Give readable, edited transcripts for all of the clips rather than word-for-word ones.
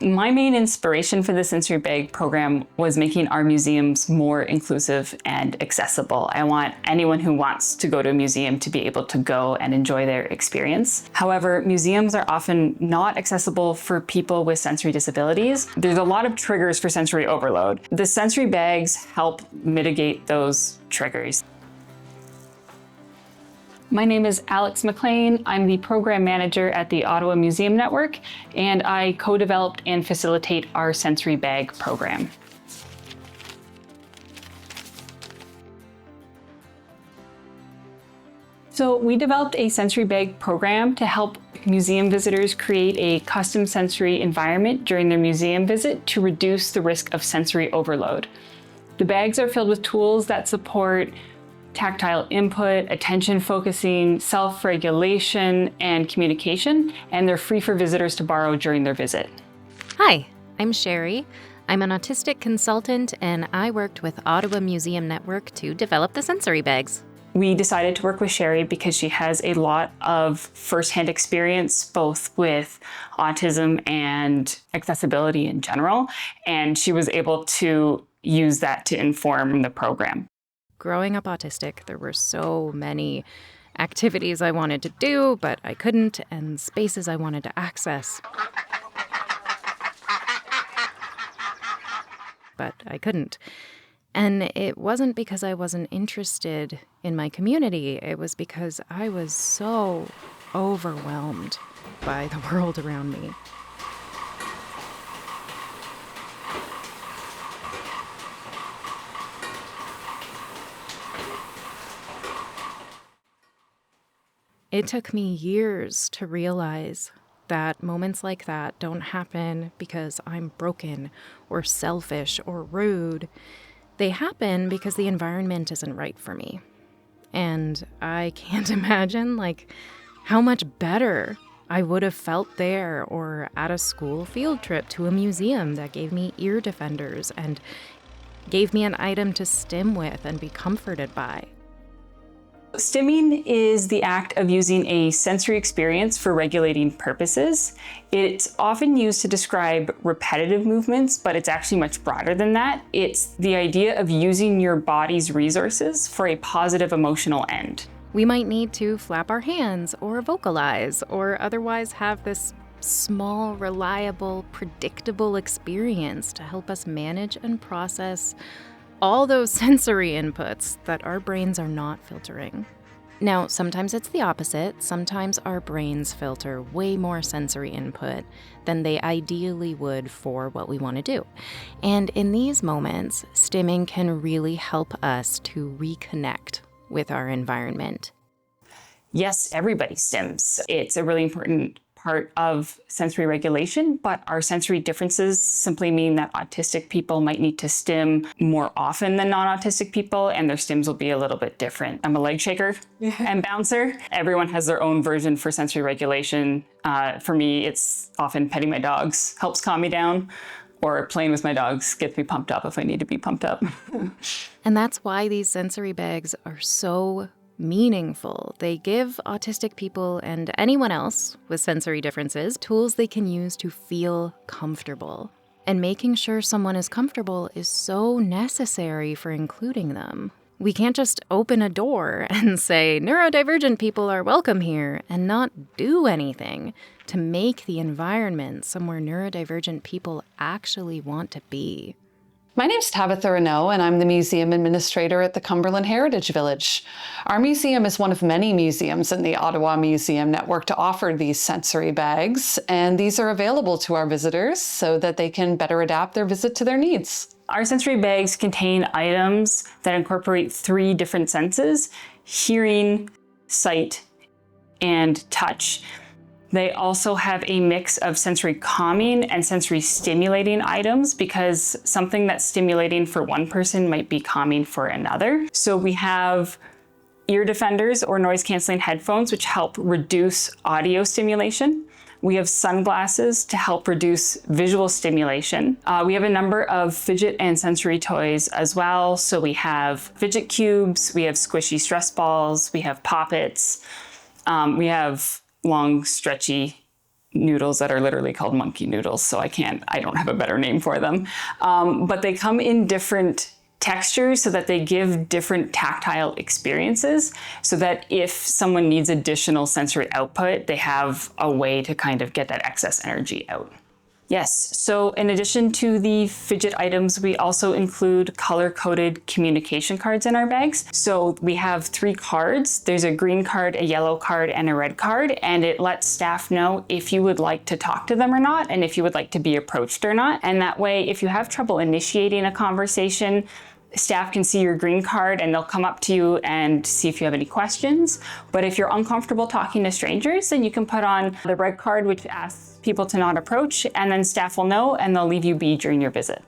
My main inspiration for the sensory bag program was making our museums more inclusive and accessible. I want anyone who wants to go to a museum to be able to go and enjoy their experience. However, museums are often not accessible for people with sensory disabilities. There's a lot of triggers for sensory overload. The sensory bags help mitigate those triggers. My name is Alex McLean. I'm the program manager at the Ottawa Museum Network, and I co-developed and facilitate our sensory bag program. So we developed a sensory bag program to help museum visitors create a custom sensory environment during their museum visit to reduce the risk of sensory overload. The bags are filled with tools that support tactile input, attention focusing, self-regulation, and communication, and they're free for visitors to borrow during their visit. Hi, I'm Sherry. I'm an autistic consultant, and I worked with Ottawa Museum Network to develop the sensory bags. We decided to work with Sherry because she has a lot of firsthand experience, both with autism and accessibility in general, and she was able to use that to inform the program. Growing up autistic, there were so many activities I wanted to do, but I couldn't, and spaces I wanted to access. But I couldn't. And it wasn't because I wasn't interested in my community. It was because I was so overwhelmed by the world around me. It took me years to realize that moments like that don't happen because I'm broken or selfish or rude. They happen because the environment isn't right for me. And I can't imagine, how much better I would have felt there or at a school field trip to a museum that gave me ear defenders and gave me an item to stim with and be comforted by. Stimming is the act of using a sensory experience for regulating purposes. It's often used to describe repetitive movements, but it's actually much broader than that. It's the idea of using your body's resources for a positive emotional end. We might need to flap our hands or vocalize or otherwise have this small, reliable, predictable experience to help us manage and process all those sensory inputs that our brains are not filtering. Now, sometimes it's the opposite. Sometimes our brains filter way more sensory input than they ideally would for what we want to do. And in these moments, stimming can really help us to reconnect with our environment. Yes, everybody stims. It's a really important part of sensory regulation, but our sensory differences simply mean that autistic people might need to stim more often than non-autistic people, and their stims will be a little bit different. I'm a leg shaker and bouncer. Everyone has their own version for sensory regulation. For me, it's often petting my dogs, helps calm me down, or playing with my dogs gets me pumped up if I need to be pumped up. And that's why these sensory bags are so meaningful. They give autistic people and anyone else with sensory differences tools they can use to feel comfortable. And making sure someone is comfortable is so necessary for including them. We can't just open a door and say neurodivergent people are welcome here and not do anything to make the environment somewhere neurodivergent people actually want to be. My name's Tabitha Renaud, and I'm the museum administrator at the Cumberland Heritage Village. Our museum is one of many museums in the Ottawa Museum Network to offer these sensory bags, and these are available to our visitors so that they can better adapt their visit to their needs. Our sensory bags contain items that incorporate 3 different senses: hearing, sight, and touch. They also have a mix of sensory calming and sensory stimulating items because something that's stimulating for one person might be calming for another. So we have ear defenders or noise canceling headphones, which help reduce audio stimulation. We have sunglasses to help reduce visual stimulation. We have a number of fidget and sensory toys as well. So we have fidget cubes, we have squishy stress balls, we have poppets, we have long, stretchy noodles that are literally called monkey noodles, so I don't have a better name for them. But they come in different textures so that they give different tactile experiences, so that if someone needs additional sensory output, they have a way to kind of get that excess energy out. Yes, so in addition to the fidget items, we also include color-coded communication cards in our bags. So we have 3 cards. There's a green card, a yellow card, and a red card, and it lets staff know if you would like to talk to them or not, and if you would like to be approached or not. And that way, if you have trouble initiating a conversation, staff can see your green card and they'll come up to you and see if you have any questions. But if you're uncomfortable talking to strangers, then you can put on the red card, which asks people to not approach, and then staff will know and they'll leave you be during your visit.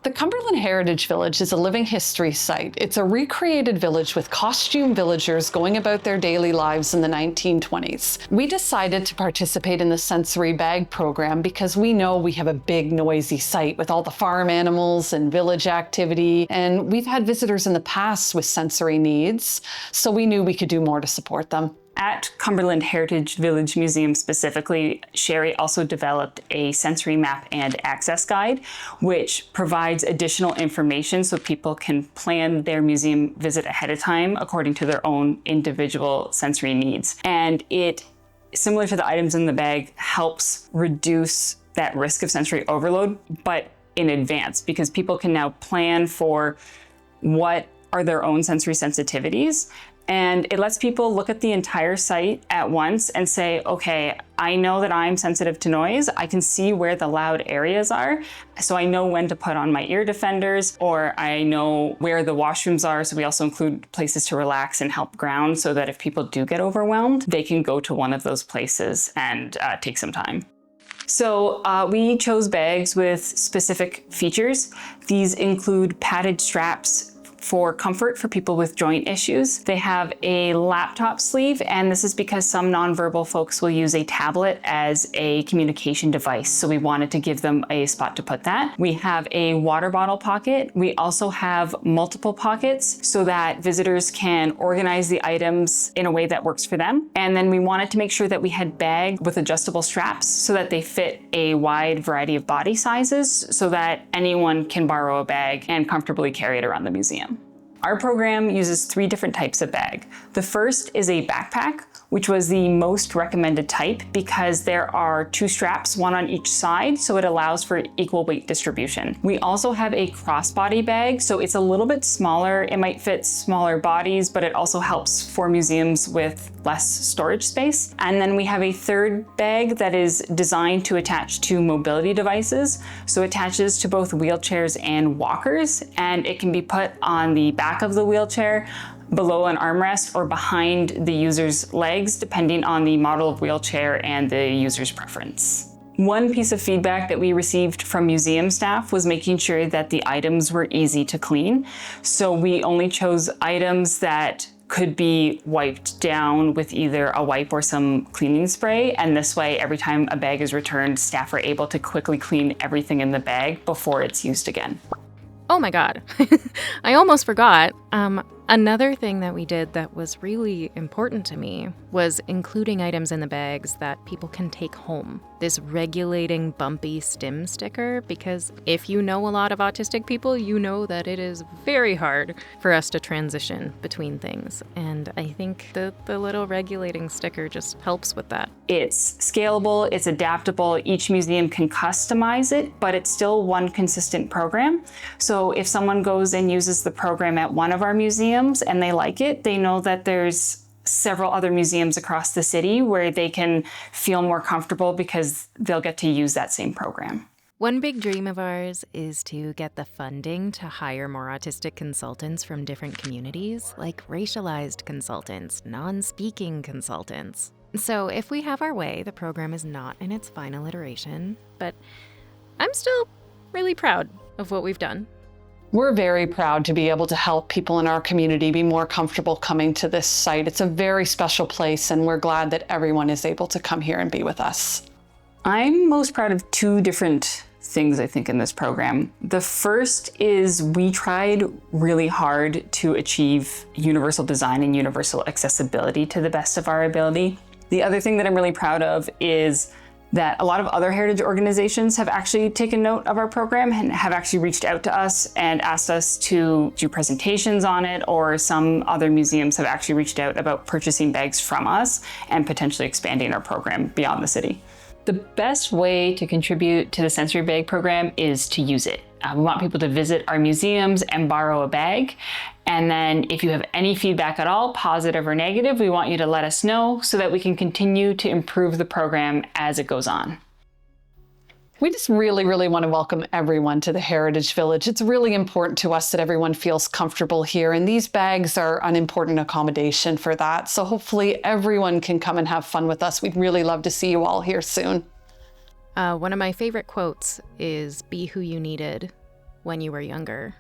The Cumberland Heritage Village is a living history site. It's a recreated village with costume villagers going about their daily lives in the 1920s. We decided to participate in the sensory bag program because we know we have a big noisy site with all the farm animals and village activity, and we've had visitors in the past with sensory needs, so we knew we could do more to support them. At Cumberland Heritage Village Museum specifically, Sherry also developed a sensory map and access guide, which provides additional information so people can plan their museum visit ahead of time according to their own individual sensory needs. And it, similar to the items in the bag, helps reduce that risk of sensory overload, but in advance, because people can now plan for what are their own sensory sensitivities. And it lets people look at the entire site at once and say, okay, I know that I'm sensitive to noise. I can see where the loud areas are. So I know when to put on my ear defenders, or I know where the washrooms are. So we also include places to relax and help ground, so that if people do get overwhelmed, they can go to one of those places and take some time. So we chose bags with specific features. These include padded straps for comfort for people with joint issues. They have a laptop sleeve, and this is because some nonverbal folks will use a tablet as a communication device, so we wanted to give them a spot to put that. We have a water bottle pocket. We also have multiple pockets so that visitors can organize the items in a way that works for them. And then we wanted to make sure that we had bags with adjustable straps so that they fit a wide variety of body sizes, so that anyone can borrow a bag and comfortably carry it around the museum. Our program uses 3 different types of bag. The first is a backpack, which was the most recommended type because there are 2 straps, one on each side, so it allows for equal weight distribution. We also have a crossbody bag, so it's a little bit smaller. It might fit smaller bodies, but it also helps for museums with less storage space. And then we have a third bag that is designed to attach to mobility devices, so it attaches to both wheelchairs and walkers, and it can be put on the back of the wheelchair, below an armrest, or behind the user's legs, depending on the model of wheelchair and the user's preference. One piece of feedback that we received from museum staff was making sure that the items were easy to clean. So we only chose items that could be wiped down with either a wipe or some cleaning spray. And this way, every time a bag is returned, staff are able to quickly clean everything in the bag before it's used again. Oh my God, I almost forgot. Another thing that we did that was really important to me was including items in the bags that people can take home. This regulating bumpy stim sticker, because if you know a lot of autistic people, you know that it is very hard for us to transition between things. And I think the little regulating sticker just helps with that. It's scalable, it's adaptable, each museum can customize it, but it's still one consistent program. So if someone goes and uses the program at one of our museums and they like it, they know that there's several other museums across the city where they can feel more comfortable because they'll get to use that same program. One big dream of ours is to get the funding to hire more autistic consultants from different communities, like racialized consultants, non-speaking consultants. So if we have our way, the program is not in its final iteration, but I'm still really proud of what we've done. We're very proud to be able to help people in our community be more comfortable coming to this site. It's a very special place, and we're glad that everyone is able to come here and be with us. I'm most proud of 2 different things, I think, in this program. The first is we tried really hard to achieve universal design and universal accessibility to the best of our ability. The other thing that I'm really proud of is that a lot of other heritage organizations have actually taken note of our program and have actually reached out to us and asked us to do presentations on it, or some other museums have actually reached out about purchasing bags from us and potentially expanding our program beyond the city. The best way to contribute to the sensory bag program is to use it. We want people to visit our museums and borrow a bag. And then if you have any feedback at all, positive or negative, we want you to let us know so that we can continue to improve the program as it goes on. We just really, really want to welcome everyone to the Heritage Village. It's really important to us that everyone feels comfortable here, and these bags are an important accommodation for that. So hopefully everyone can come and have fun with us. We'd really love to see you all here soon. One of my favorite quotes is, "Be who you needed when you were younger."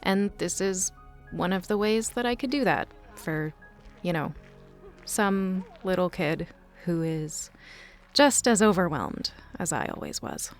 And this is one of the ways that I could do that for, some little kid who is just as overwhelmed as I always was.